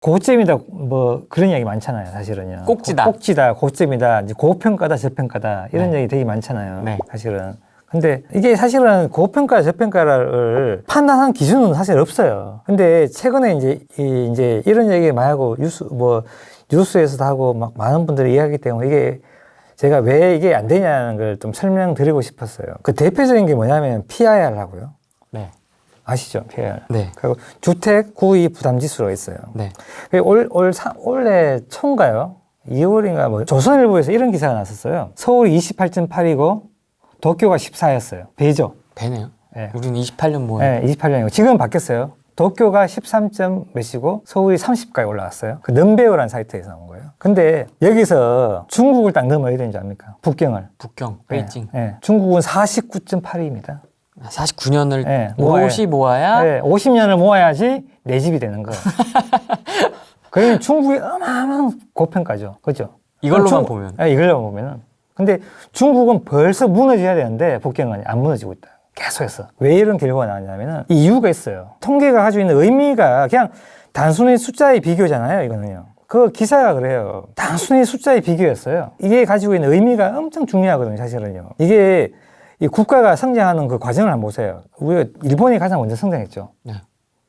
고점이다 뭐 그런 이야기 많잖아요, 사실은요. 꼭지다. 꼭지다, 고점이다, 이제 고평가다, 저평가다 이런 네. 얘기 되게 많잖아요. 네. 사실은. 근데 이게 사실은 고평가, 저평가를 판단한 기준은 사실 없어요. 근데 최근에 이제 이런 얘기 많이 하고 뉴스에서도 하고 막 많은 분들이 이야기하기 때문에 이게 제가 왜 이게 안 되냐는 걸 좀 설명드리고 싶었어요. 그 대표적인 게 뭐냐면 PIR라고요. 네. 아시죠? PIR. 네. 그리고 주택 구입 부담 지수가 있어요. 네. 올해 초인가요? 2월인가 뭐 조선일보에서 이런 기사가 났었어요. 서울이 28.8이고 도쿄가 14였어요. 배죠. 배네요. 네. 우리는 28년 모에. 네, 28년이고 지금 바뀌었어요. 도쿄가 13점 몇이고 서울이 30까지 올라갔어요. 그 넘베어라는 사이트에서 나온 거예요. 근데 여기서 중국을 딱 넘어야 되는 줄 압니까? 북경을. 북경, 베이징. 네. 중국은 49.8입니다. 49년을 네, 오롯이 모아야 네, 50년을 모아야지 내 집이 되는 거예요. 그러면 중국이 어마어마한 고평가죠. 그죠? 이걸로만 보면. 네, 이걸로만 보면은. 근데 중국은 벌써 무너져야 되는데 북경은 안 무너지고 있다. 계속해서. 왜 이런 결과가 나왔냐면은 이 이유가 있어요. 통계가 가지고 있는 의미가 그냥 단순히 숫자의 비교잖아요, 이거는요. 그 기사가 그래요. 단순히 숫자의 비교였어요. 이게 가지고 있는 의미가 엄청 중요하거든요, 사실은요. 이게 이 국가가 성장하는 그 과정을 한번 보세요. 우리가 일본이 가장 먼저 성장했죠. 네.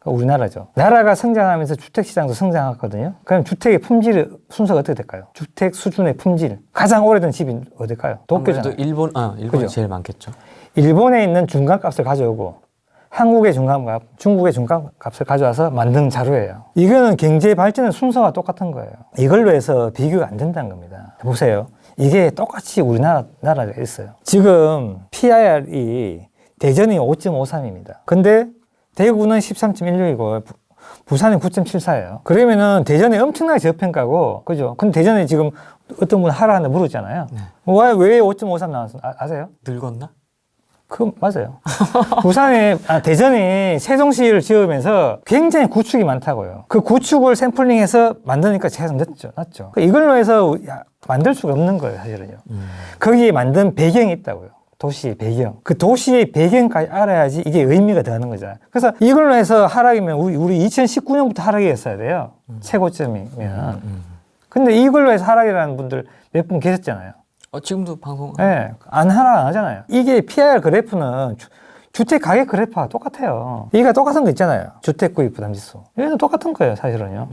우리나라죠. 나라가 성장하면서 주택시장도 성장했거든요. 그럼 주택의 품질 순서가 어떻게 될까요? 주택 수준의 품질. 가장 오래된 집이 어딜까요? 도쿄잖아요. 일본이 그죠? 제일 많겠죠. 일본에 있는 중간값을 가져오고 한국의 중간값, 중국의 중간값을 가져와서 만든 자료예요. 이거는 경제 발전의 순서가 똑같은 거예요. 이걸로 해서 비교가 안 된다는 겁니다. 보세요. 이게 똑같이 우리나라가 있어요. 지금 PIR이 대전이 5.53입니다. 근데 대구는 13.16이고 부산은 9.74예요. 그러면은 대전이 엄청나게 저평가고, 그죠? 근데 대전에 지금 어떤 분 하라 하는데 물었잖아요. 네. 왜 5.53 나왔어? 아세요? 늙었나? 맞아요. 대전이 세종시를 지으면서 굉장히 구축이 많다고요. 그 구축을 샘플링해서 만드니까 계속 낮죠. 이걸로 해서 만들 수가 없는 거예요, 사실은요. 거기에 만든 배경이 있다고요. 도시의 배경. 그 도시의 배경까지 알아야지 이게 의미가 되는 거잖아요. 그래서 이걸로 해서 하락이면 우리 2019년부터 하락이었어야 돼요. 최고점이면. 근데 이걸로 해서 하락이라는 분들 몇 분 계셨잖아요. 지금도 방송. 네, 안 하잖아요. 이게 PIR 그래프는 주택 가격 그래프와 똑같아요. 이게 똑같은 거 있잖아요. 주택 구입 부담 지수. 이거는 똑같은 거예요, 사실은요.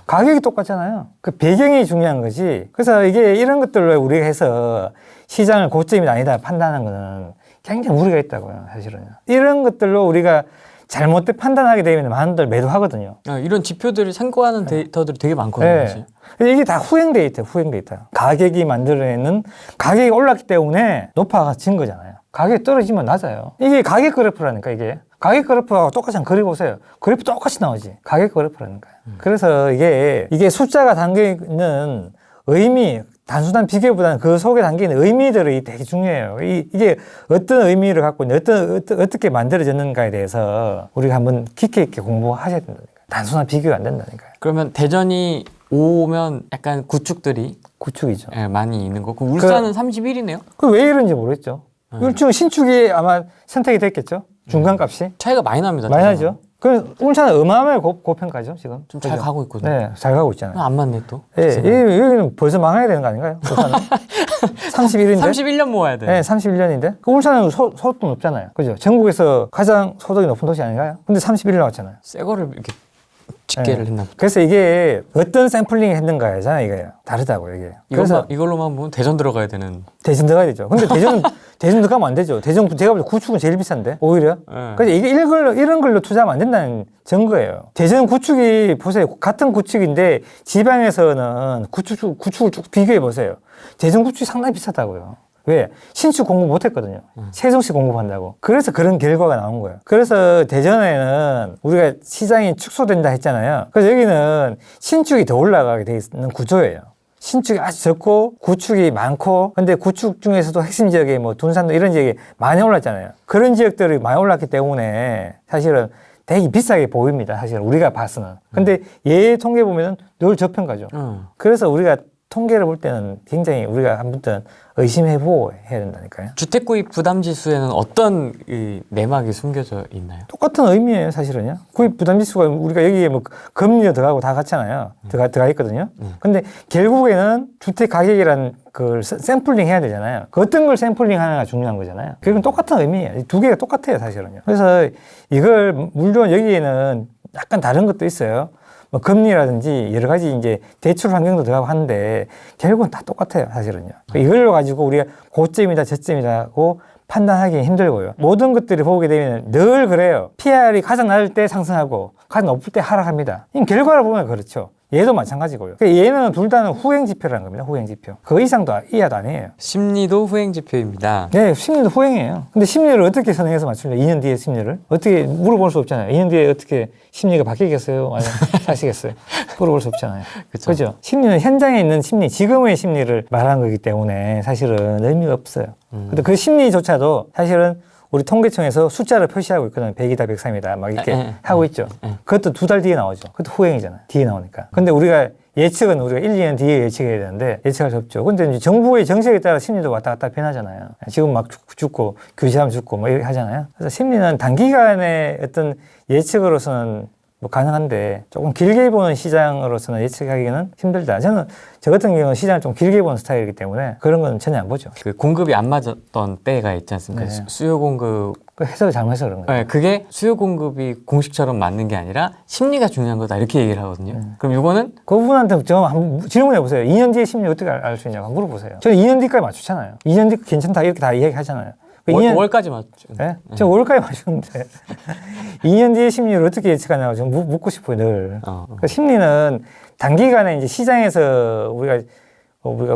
가격이 똑같잖아요. 그 배경이 중요한 거지. 그래서 이게 이런 것들로 우리가 해서 시장을 고점이 아니다 판단하는 거는 굉장히 무리가 있다고요, 사실은요. 이런 것들로 우리가 잘못된 판단하게 되면 많은들 매도하거든요. 이런 지표들을 참고하는 데이터들이 되게 많거든요. 네. 사실. 이게 다 후행 데이터. 가격이 만들어내는 가격이 올랐기 때문에 높아진 거잖아요. 가격이 떨어지면 낮아요. 이게 가격 그래프라니까, 이게. 가격 그래프하고 똑같이 그려보세요. 그래프 똑같이 나오지. 가격 그래프라니까요. 그래서 이게 숫자가 담겨있는 의미, 단순한 비교보다는 그 속에 담겨있는 의미들이 되게 중요해요. 이게 어떤 의미를 갖고 있는, 어떻게 만들어졌는가에 대해서 우리가 한번 깊게 있게 공부하셔야 된다니까요. 단순한 비교가 안 된다니까요. 그러면 대전이 오면 약간 구축들이 구축이죠. 많이 있는 거고, 울산은 31이네요? 그 왜 이런지 모르겠죠. 울산 신축이 아마 선택이 됐겠죠. 중간값이. 차이가 많이 납니다. 많이 나죠. 그 울산은 어마어마하게 고평가죠, 지금. 좀 잘 가고 있거든요. 네, 잘 가고 있잖아요. 안 맞네, 또. 예, 여기는 벌써 망해야 되는 거 아닌가요? 울산은? 31인데? 31년 모아야 돼. 네, 31년인데? 그 울산은 소득도 높잖아요. 그죠? 전국에서 가장 소득이 높은 도시 아닌가요? 근데 31일 나왔잖아요. 새 거를 이렇게 집계를 했나 보다. 그래서 이게 어떤 샘플링을 했는가잖아요, 이게. 다르다고요, 이게. 그래서 이걸로만 보면 대전 들어가야 되는. 대전 들어가야 되죠. 근데 대전 들어가면 안 되죠. 제가 볼 때 구축은 제일 비싼데, 오히려. 네. 그래서 이게 이런 걸로 투자하면 안 된다는 증거예요. 대전 구축이, 보세요. 같은 구축인데, 지방에서는 구축을 쭉 비교해 보세요. 대전 구축이 상당히 비싸다고요. 왜? 신축 공급 못 했거든요. 세종시 공급한다고. 그래서 그런 결과가 나온 거예요. 그래서 대전에는 우리가 시장이 축소된다 했잖아요. 그래서 여기는 신축이 더 올라가게 돼 있는 구조예요. 신축이 아주 적고 구축이 많고, 근데 구축 중에서도 핵심 지역에 뭐 둔산도 이런 지역이 많이 올랐잖아요. 그런 지역들이 많이 올랐기 때문에 사실은 되게 비싸게 보입니다. 사실 우리가 봐서는. 근데 얘 통계 보면은 늘 저평가죠. 그래서 우리가 통계를 볼 때는 굉장히 우리가 한번 의심해보고 해야 된다니까요. 주택 구입 부담 지수에는 어떤 이 내막이 숨겨져 있나요? 똑같은 의미예요, 사실은요. 구입 부담 지수가 우리가 여기에 뭐 금리도 들어가고 다 같잖아요. 들어가 있거든요. 근데 결국에는 주택 가격이란 그 샘플링 해야 되잖아요. 그 어떤 걸 샘플링 하나가 중요한 거잖아요. 그건 똑같은 의미예요. 두 개가 똑같아요, 사실은요. 그래서 이걸 물론 여기에는 약간 다른 것도 있어요. 뭐 금리라든지 여러 가지 이제 대출 환경도 들어가고 하는데 결국은 다 똑같아요, 사실은요. 이걸로 가지고 우리가 고점이다, 저점이다고 판단하기 힘들고요. 모든 것들을 보게 되면 늘 그래요. PR이 가장 낮을 때 상승하고 가장 높을 때 하락합니다. 이 결과를 보면 그렇죠. 얘도 마찬가지고요. 얘는 둘 다는 후행 지표라는 겁니다. 후행 지표. 그 이상도 이하도 아니에요. 심리도 후행 지표입니다. 네, 심리도 후행이에요. 근데 심리를 어떻게 선행해서 맞출래요? 2년 뒤에 심리를? 어떻게 물어볼 수 없잖아요. 2년 뒤에 어떻게 심리가 바뀌겠어요? 아니면 사시겠어요? 물어볼 수 없잖아요. 그죠? 심리는 현장에 있는 심리, 지금의 심리를 말하는 거기 때문에 사실은 의미가 없어요. 근데 그 심리조차도 사실은 우리 통계청에서 숫자를 표시하고 있거든요. 100이다, 103이다. 막 이렇게 하고 있죠. 그것도 2달 뒤에 나오죠. 그것도 후행이잖아요. 뒤에 나오니까. 근데 우리가 예측은 우리가 1, 2년 뒤에 예측해야 되는데 예측할 수 없죠. 근데 이제 정부의 정책에 따라 심리도 왔다 갔다 변하잖아요. 지금 막 죽고 규제하면 죽고 뭐 이렇게 하잖아요. 그래서 심리는 단기간의 어떤 예측으로서는 뭐 가능한데 조금 길게 보는 시장으로서는 예측하기는 힘들다. 저 같은 경우는 시장을 좀 길게 보는 스타일이기 때문에 그런 건 전혀 안 보죠. 그 공급이 안 맞았던 때가 있지 않습니까? 네. 수요 공급. 그 해석을 잘못해서 그런 거예요. 네, 그게 수요 공급이 공식처럼 맞는 게 아니라 심리가 중요한 거다 이렇게 얘기를 하거든요. 그럼 이거는 그분한테 좀 한번 질문해 보세요. 2년 뒤에 심리 어떻게 알 수 있냐고 물어보세요. 저는 2년 뒤까지 맞추잖아요. 2년 뒤 괜찮다 이렇게 다 이야기 하잖아요. 5월까지 맞죠. 네? 저 5월까지 맞추는데 2년 뒤에 심리를 어떻게 예측하냐고 좀 묻고 싶어요, 늘. 그러니까 심리는 단기간에 이제 시장에서 우리가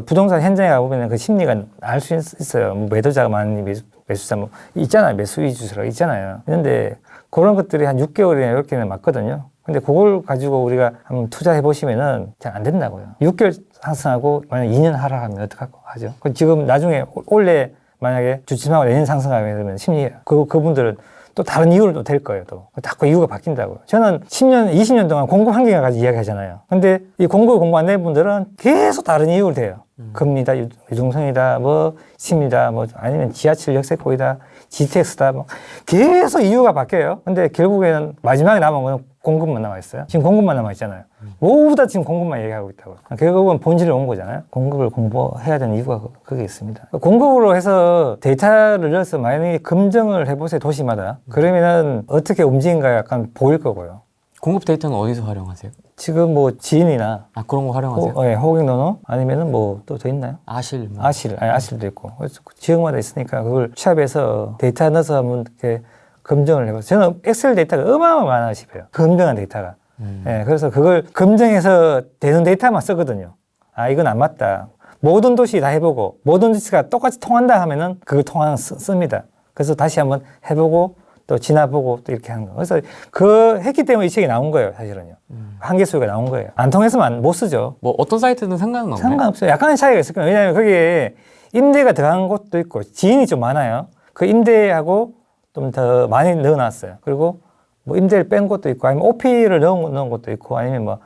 부동산 현장에 가보면 그 심리가 알 수 있어요. 뭐 매도자가 많으니 매수자 뭐 있잖아요. 매수 위주로 있잖아요. 그런데 그런 것들이 한 6개월이나 이렇게는 맞거든요. 근데 그걸 가지고 우리가 한번 투자해 보시면은 잘 안 된다고요. 6개월 상승하고 만약 2년 하락하면 어떡하죠? 지금 나중에 올해 만약에 주침하고 내년 상승하게 되면 심리 그분들은 또 다른 이유로 또 될 거예요. 또 자꾸 이유가 바뀐다고요. 저는 10년, 20년 동안 공급 환경을 가지고 이야기하잖아요. 근데 이 공부 안 된 분들은 계속 다른 이유를 대요. 금리다, 유동성이다, 뭐 심리다, 뭐 아니면 지하철 역세권이다, GTX다, 뭐 계속 이유가 바뀌어요. 근데 결국에는 마지막에 남은 건 공급만 남아 있어요. 지금 공급만 남아 있잖아요. 모두 다 지금 공급만 얘기하고 있다고요. 결국은 본질을 온 거잖아요. 공급을 공부해야 되는 이유가 그게 있습니다. 공급으로 해서 데이터를 넣어서 만약에 검증을 해보세요. 도시마다. 그러면은 어떻게 움직인가 약간 보일 거고요. 공급 데이터는 어디서 활용하세요? 지금 뭐 지인이나 그런 거 활용하세요? 호갱노노 아니면은 뭐 또 더 있나요? 아실. 뭐. 아실도 있고. 그래서 지역마다 있으니까 그걸 취합해서 데이터 넣어서 한번 이렇게 검증을 해봐서 저는 엑셀 데이터가 어마어마하나 싶어요. 검증한 데이터가. 예, 그래서 그걸 검증해서 되는 데이터만 쓰거든요. 이건 안 맞다. 모든 도시 다 해보고 모든 도시가 똑같이 통한다 하면은 그걸 씁니다. 그래서 다시 한번 해보고 또 지나보고 또 이렇게 하는 거. 그래서 했기 때문에 이 책이 나온 거예요, 사실은요. 한계 수요가 나온 거예요. 안 통해서만 못 쓰죠. 뭐 어떤 사이트든 상관은 없나요? 상관없어요. 약간의 차이가 있을 거예요. 왜냐하면 거기에 임대가 들어간 곳도 있고 지인이 좀 많아요. 그 임대하고 좀 더 많이 넣어놨어요. 그리고 뭐 임대를 뺀 것도 있고 아니면 오피를 넣은 것도 있고 아니면 뭐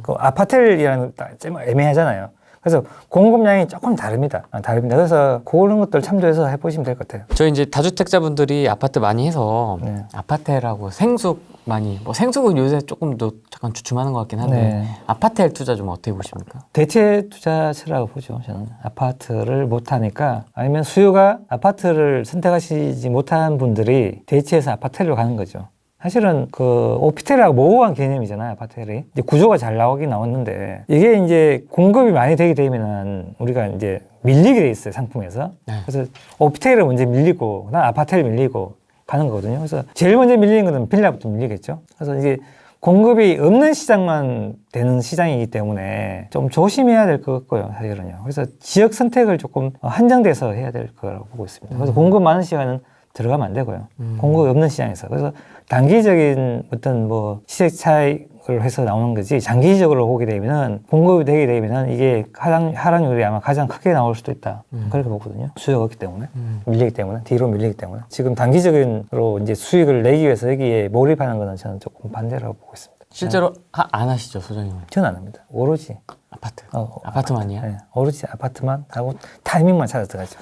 그 아파텔이라는 좀 애매하잖아요. 그래서 공급량이 조금 다릅니다. 그래서 그런 것들 참조해서 해보시면 될 것 같아요. 저희 이제 다주택자분들이 아파트 많이 해서 네. 아파트라고 생숙 많이 뭐 생숙은 요새 조금 더 잠깐 주춤하는 것 같긴 한데 네. 아파트 투자 좀 어떻게 보십니까? 대체 투자처라고 보죠. 저는 아파트를 못하니까 아니면 수요가 아파트를 선택하시지 못한 분들이 대체해서 아파트로 가는 거죠. 사실은 그 오피텔하고 모호한 개념이잖아요, 아파트들이. 이제 구조가 잘 나왔는데 이게 이제 공급이 많이 되게 되면은 우리가 이제 밀리게 돼 있어요, 상품에서. 네. 그래서 오피텔을 먼저 밀리고 그다음 아파트를 밀리고 가는 거거든요. 그래서 제일 먼저 밀리는 거는 빌라부터 밀리겠죠. 그래서 이게 공급이 없는 시장만 되는 시장이기 때문에 좀 조심해야 될 것 같고요, 사실은요. 그래서 지역 선택을 조금 한정돼서 해야 될 거라고 보고 있습니다. 그래서 공급 많은 시간은 들어가면 안 되고요. 공급이 없는 시장에서. 그래서 단기적인 어떤 뭐 시세 차익을 해서 나오는 거지 장기적으로 보게 되면은 공급이 되게 되면은 이게 하락률이 아마 가장 크게 나올 수도 있다. 그렇게 보거든요. 수요가 없기 때문에. 밀리기 때문에. 뒤로 밀리기 때문에. 지금 단기적으로 이제 수익을 내기 위해서 여기에 몰입하는 거는 저는 조금 반대라고 보고 있습니다. 실제로 안 하시죠, 소장님은? 저는 안 합니다. 오로지 아파트만이야? 네, 오로지 아파트만 하고 타이밍만 찾아 들어가죠.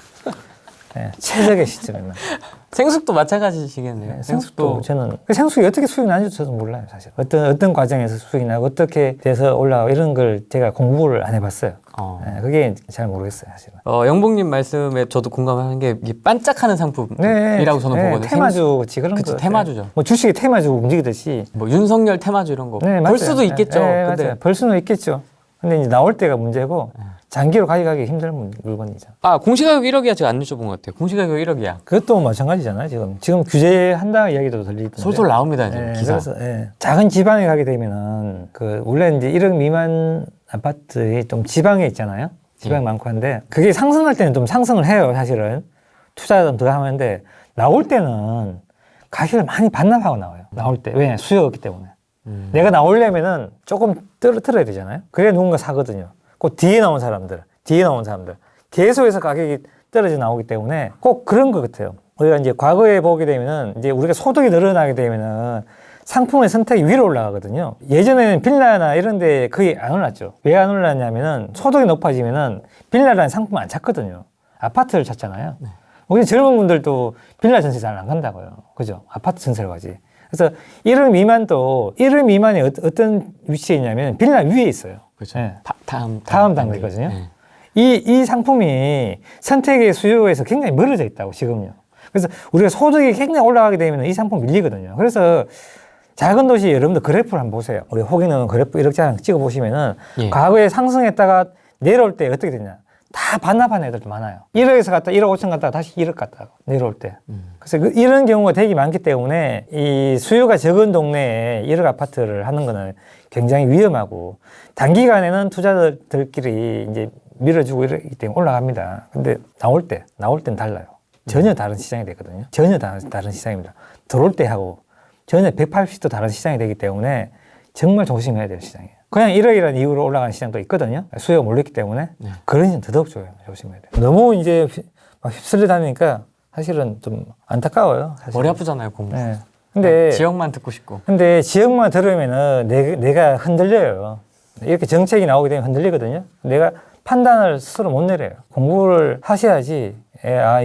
네, 최적의 시점에만. 생숙도 마찬가지시겠네요. 네, 생수도 저는 생수가 어떻게 수익이 나는지 저도 몰라요, 사실. 어떤 과정에서 수익이 나고 어떻게 돼서 올라가고 이런 걸 제가 공부를 안 해봤어요. 네, 그게 잘 모르겠어요, 사실은. 영봉님 말씀에 저도 공감하는 게 이게 반짝하는 상품이라고 저는 보거든요. 테마주 같이 그런 거. 테마주죠. 뭐 주식이 테마주 움직이듯이. 뭐 윤석열 테마주 이런 거. 네, 벌 맞아요. 수도 있겠죠. 네, 근데 맞아요. 벌 수는 있겠죠. 근데 이제 나올 때가 문제고 장기로 가져가기 힘든 물건이죠. 공시가격 1억이야 제가 안 여쭤본 것 같아요. 공시가격 1억이야. 그것도 마찬가지잖아요. 지금 규제한다는 이야기도 들리던데. 솔솔 나옵니다 지금 기사. 그래서 작은 지방에 가게 되면은 원래 이제 1억 미만 아파트에 좀 지방에 있잖아요. 지방이 많고 한데 그게 상승할 때는 좀 상승을 해요, 사실은. 투자 좀 더 하는데 나올 때는 가격을 많이 반납하고 나와요. 나올 때. 왜? 수요가 없기 때문에. 내가 나오려면은 조금 떨어뜨려야 되잖아요. 그래야 누군가 사거든요. 그 뒤에 나온 사람들 계속해서 가격이 떨어져 나오기 때문에 꼭 그런 것 같아요. 우리가 이제 과거에 보게 되면은 이제 우리가 소득이 늘어나게 되면은 상품의 선택이 위로 올라가거든요. 예전에는 빌라나 이런 데 거의 안 올랐죠. 왜 안 올랐냐면은 소득이 높아지면은 빌라라는 상품을 안 찾거든요. 아파트를 찾잖아요. 우리 젊은 분들도 빌라 전세 잘 안 간다고요. 그죠? 아파트 전세를 가지. 그래서 1억 미만이 어떤 위치에 있냐면 빌라 위에 있어요. 그렇죠. 네. 다음 단계거든요. 네. 이 상품이 선택의 수요에서 굉장히 멀어져 있다고, 지금요. 그래서 우리가 소득이 굉장히 올라가게 되면 이 상품 밀리거든요. 그래서 작은 도시 여러분들 그래프를 한번 보세요. 우리 호기능 그래프 이렇게 찍어보시면은 과거에 상승했다가 내려올 때 어떻게 되냐. 다 반납한 애들도 많아요. 1억에서 갔다 1억 5천 갔다가 다시 1억 갔다가 내려올 때. 그래서 이런 경우가 되게 많기 때문에 이 수요가 적은 동네에 1억 아파트를 하는 거는 굉장히 위험하고 단기간에는 투자자들끼리 이제 밀어주고 이러기 때문에 올라갑니다. 근데 나올 때는 달라요. 전혀 다른 시장이 되거든요. 전혀 다른 시장입니다. 들어올 때 하고 전혀 180도 다른 시장이 되기 때문에 정말 조심해야 될 시장이에요. 그냥 1억이라는 이유로 올라가는 시장도 있거든요. 수요가 몰렸기 때문에. 그런 시장 더더욱 조심해야 돼요. 너무 이제 막 휩쓸려 다니니까 사실은 좀 안타까워요. 사실은. 머리 아프잖아요, 공부. 네. 근데 지역만 듣고 싶고. 근데 지역만 들으면은 내가 흔들려요. 이렇게 정책이 나오게 되면 흔들리거든요. 내가 판단을 스스로 못 내려요. 공부를 하셔야지,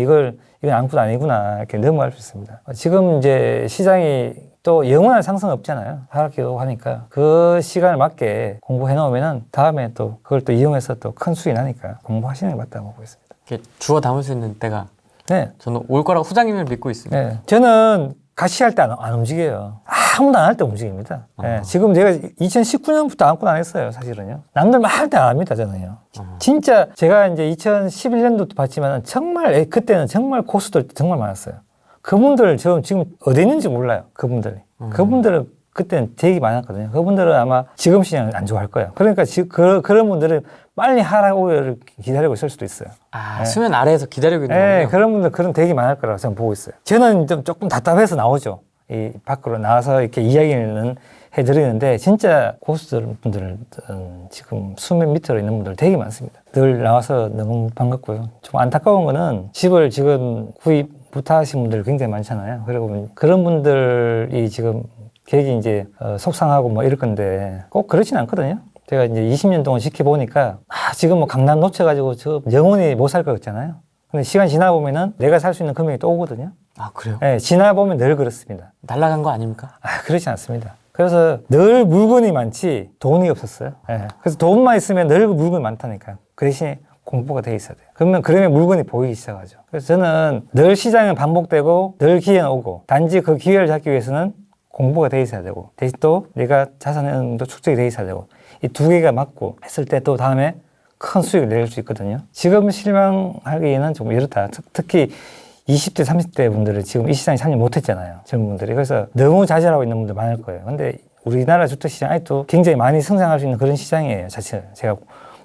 이건 아무것도 아니구나, 이렇게 넘어갈 수 있습니다. 지금 이제 시장이 또 영원한 상승 없잖아요. 하락기도 하니까. 그 시간을 맞게 공부해 놓으면은 다음에 또 그걸 또 이용해서 또 큰 수익이 나니까 공부하시는 게 맞다고 보고 있습니다. 이렇게 주워 담을 수 있는 때가 네. 저는 올 거라고 후장님을 믿고 있습니다. 네. 저는 같이 할 때 안 움직여요. 아무도 안 할 때 움직입니다. 네. 지금 제가 2019년부터 아무것도 안 했어요, 사실은요. 남들만 할 때 안 합니다, 저는요. 진짜 제가 이제 2011년도도 봤지만 정말 그때는 정말 고수들 정말 많았어요. 그분들 지금 어디 있는지 몰라요, 그분들이. 그분들은 그때는 되게 많았거든요. 그분들은 아마 지금 시장을 안 좋아할 거예요. 그러니까 그런 분들은 빨리 하락을 기다리고 있을 수도 있어요. 네. 수면 아래에서 기다리고 있는 거예요? 네, 그런 분들 그런 되게 많을 거라고 저는 보고 있어요. 저는 좀 조금 답답해서 나오죠. 이 밖으로 나와서 이렇게 이야기는 해드리는데 진짜 고수분들은 지금 수면 밑으로 있는 분들 되게 많습니다. 늘 나와서 너무 반갑고요. 좀 안타까운 거는 집을 지금 구입 못하신 분들 굉장히 많잖아요. 그리고 그런 분들이 지금 계획이 이제 속상하고 뭐 이럴 건데 꼭 그렇진 않거든요. 제가 이제 20년 동안 지켜보니까 지금 뭐 강남 놓쳐가지고 저 영원히 못 살 것 같잖아요. 근데 시간 지나보면은 내가 살 수 있는 금액이 또 오거든요. 아, 그래요? 네, 지나보면 늘 그렇습니다. 날아간 거 아닙니까? 그렇지 않습니다. 그래서 늘 물건이 많지 돈이 없었어요. 네. 그래서 돈만 있으면 늘 물건이 많다니까요. 그 대신에 공부가 돼 있어야 돼요. 그러면 물건이 보이기 시작하죠. 그래서 저는 늘 시장은 반복되고 늘 기회는 오고 단지 그 기회를 잡기 위해서는 공부가 돼 있어야 되고 대신 또 내가 자산도 축적이 돼 있어야 되고 이 두 개가 맞고 했을 때 또 다음에 큰 수익을 낼 수 있거든요. 지금 실망하기에는 좀 이렇다. 특히 20대, 30대 분들은 지금 이 시장에 참여 못했잖아요. 젊은 분들이. 그래서 너무 좌절하고 있는 분들 많을 거예요. 근데 우리나라 주택시장 아직도 굉장히 많이 성장할 수 있는 그런 시장이에요. 자체 제가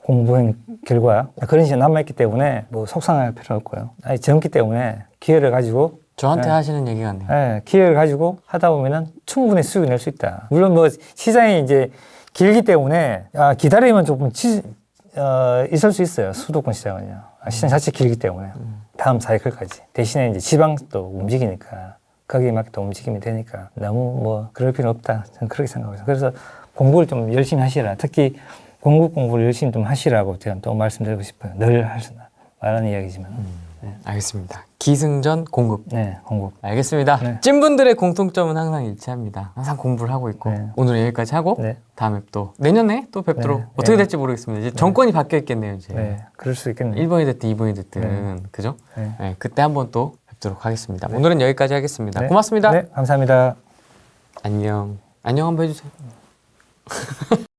공부한 결과 그런 시장이 남아있기 때문에 뭐 속상할 필요는 없고요. 아직 젊기 때문에 기회를 가지고 저한테 하시는 얘기 같네요. 네, 기회를 가지고 하다 보면은 충분히 수익을 낼 수 있다. 물론 뭐 시장이 이제 길기 때문에 기다리면 조금 있을 수 있어요. 수도권 시장은요. 시장 자체 길기 때문에 다음 사이클까지. 대신에 이제 지방도 움직이니까 거기에 맞게 또 움직임이 되니까 너무 뭐 그럴 필요는 없다. 저는 그렇게 생각하고 있어요. 그래서 공부를 좀 열심히 하시라. 특히 공급 공부를 열심히 좀 하시라고 제가 또 말씀드리고 싶어요. 늘 말하는 이야기지만. 알겠습니다. 기승전 공급. 네, 공급. 알겠습니다. 네. 찐분들의 공통점은 항상 일치합니다. 항상 공부를 하고 있고 네. 오늘 여기까지 하고 네. 다음에 또 내년에 또 뵙도록 네. 어떻게 네. 될지 모르겠습니다. 이제 정권이 바뀌어 있겠네요. 이제 네, 그럴 수 있겠네요. 1번이 됐든 2번이 됐든 그죠? 네. 네, 그때 한번 또 뵙도록 하겠습니다. 오늘은 여기까지 하겠습니다. 네. 고맙습니다. 네, 감사합니다. 안녕. 안녕 한번 해주세요.